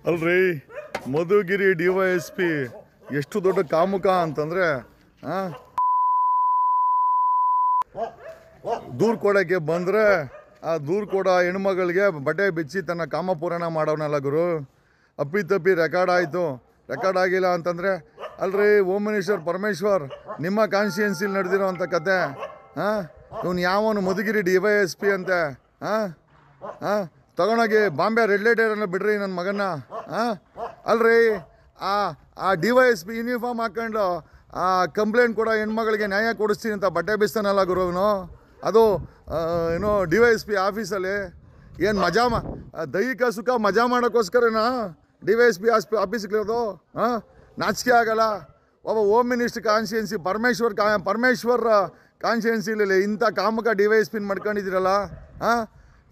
ಅಲ್ರಿ ಮಧುಗಿರಿ DYSP ಎಷ್ಟು ದೊಡ್ಡ ಕಾಮುಕ ಅಂತಂದ್ರೆ ದೂರು ಕೊಡೋಕ್ಕೆ ಬಂದರೆ ಆ ದೂರು ಕೊಡೋ ಹೆಣ್ಮಗಳಿಗೆ ಬಟ್ಟೆ ಬಿಚ್ಚಿ ತನ್ನ ಕಾಮಪೂರಣ ಮಾಡೋನಲ್ಲ ಗುರು. ಅಪ್ಪಿತಪ್ಪಿ ರೆಕಾರ್ಡ್ ಆಯಿತು, ರೆಕಾರ್ಡ್ ಆಗಿಲ್ಲ ಅಂತಂದರೆ ಅಲ್ರಿ ಹೋಮ್ ಮಿನಿಸ್ಟರ್ ಪರಮೇಶ್ವರ್ ನಿಮ್ಮ ಕಾನ್ಸ್ಟಿಟ್ಯೂನ್ಸಿಲಿ ನಡೆದಿರೋ ಅಂಥ ಕತೆ. ಇವನು ಯಾವನು ಮಧುಗಿರಿ DYSP ಅಂತೆ. ತಗೊಂಡೋಗಿ ಬಾಂಬೆ ರೆಡ್ ಲೈಟ್ ಏರನ್ನ ಬಿಡ್ರಿ ನನ್ನ ಮಗನ್ನ. ಅಲ್ರಿ ಆ DYSP ಯೂನಿಫಾರ್ಮ್ ಹಾಕ್ಕೊಂಡು ಕಂಪ್ಲೇಂಟ್ ಕೊಡೋ ಹೆಣ್ಮಗಳಿಗೆ ನ್ಯಾಯ ಕೊಡಿಸ್ತೀನಿ ಅಂತ ಬಟ್ಟೆ ಬಿಸ್ತಾನಲ್ಲ ಗುರು ಇವನು. ಅದು ಏನೋ DYSP ಆಫೀಸಲ್ಲಿ ಏನು ದೈಹಿಕ ಸುಖ ಮಜಾ ಮಾಡೋಕ್ಕೋಸ್ಕರನಾ DYSP ಆಫೀಸ್ಗಳಿರೋದು? ನಾಚಿಕೆ ಆಗಲ್ಲ. ಒಬ್ಬ ಹೋಮ್ ಮಿನಿಸ್ಟರ್ ಕಾನ್ಸ್ಟಿಟ್ಯೂನ್ಸಿ ಪರಮೇಶ್ವರ್ ಕಾನ್ಸ್ಟಿಟ್ಯೂನ್ಸಿಲಿ ಇಂಥ ಕಾಮಕ DYSP ಮಾಡ್ಕೊಂಡಿದ್ದೀರಲ್ಲ.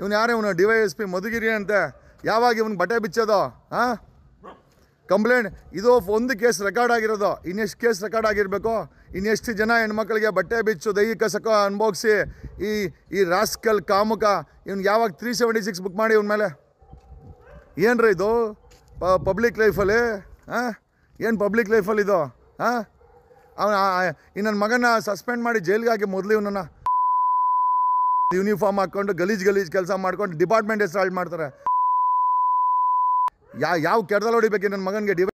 ಇವನು ಯಾರೇ ಇವನು DYSP ಮಧುಗಿರಿ ಅಂತೆ. ಯಾವಾಗ ಇವನು ಬಟ್ಟೆ ಬಿಚ್ಚೋದು? ಕಂಪ್ಲೇಂಟ್ ಇದು ಒಂದು ಕೇಸ್ ರೆಕಾರ್ಡ್ ಆಗಿರೋದು. ಇನ್ನೆಷ್ಟು ಕೇಸ್ ರೆಕಾರ್ಡ್ ಆಗಿರಬೇಕು? ಇನ್ನೆಷ್ಟು ಜನ ಹೆಣ್ಮಕ್ಳಿಗೆ ಬಟ್ಟೆ ಬಿಚ್ಚು ದೈಹಿಕ ಸುಖ ಅನುಭವಿಸಿ ಈ ರಾಸ್ಕಲ್ ಕಾಮುಕ ಇವ್ನಿಗೆ ಯಾವಾಗ 376 ಬುಕ್ ಮಾಡಿ ಇವನ ಮೇಲೆ? ಏನ್ರಿ ಇದು ಪಬ್ಲಿಕ್ ಲೈಫಲ್ಲಿ? ಏನು ಪಬ್ಲಿಕ್ ಲೈಫಲ್ಲಿ ಇದು? ನನ್ನ ಮಗನ ಸಸ್ಪೆಂಡ್ ಮಾಡಿ ಜೈಲಿಗೆ ಹಾಕಿ ಮೊದಲು ಇವನನ್ನು ಯೂನಿಫಾರ್ಮ್ ಹಾಕ್ಕೊಂಡು ಗಲೀಜ್ ಕೆಲಸ ಮಾಡ್ಕೊಂಡು ಡಿಪಾರ್ಟ್ಮೆಂಟ್ ಹೆಸರು ಹಾಳು ಮಾಡ್ತಾರೆ. ಯಾವ ಕೆಡ್ದಲ್ಲಿ ಹೊಡಿಬೇಕು ನನ್ನ ಮಗನಿಗೆ?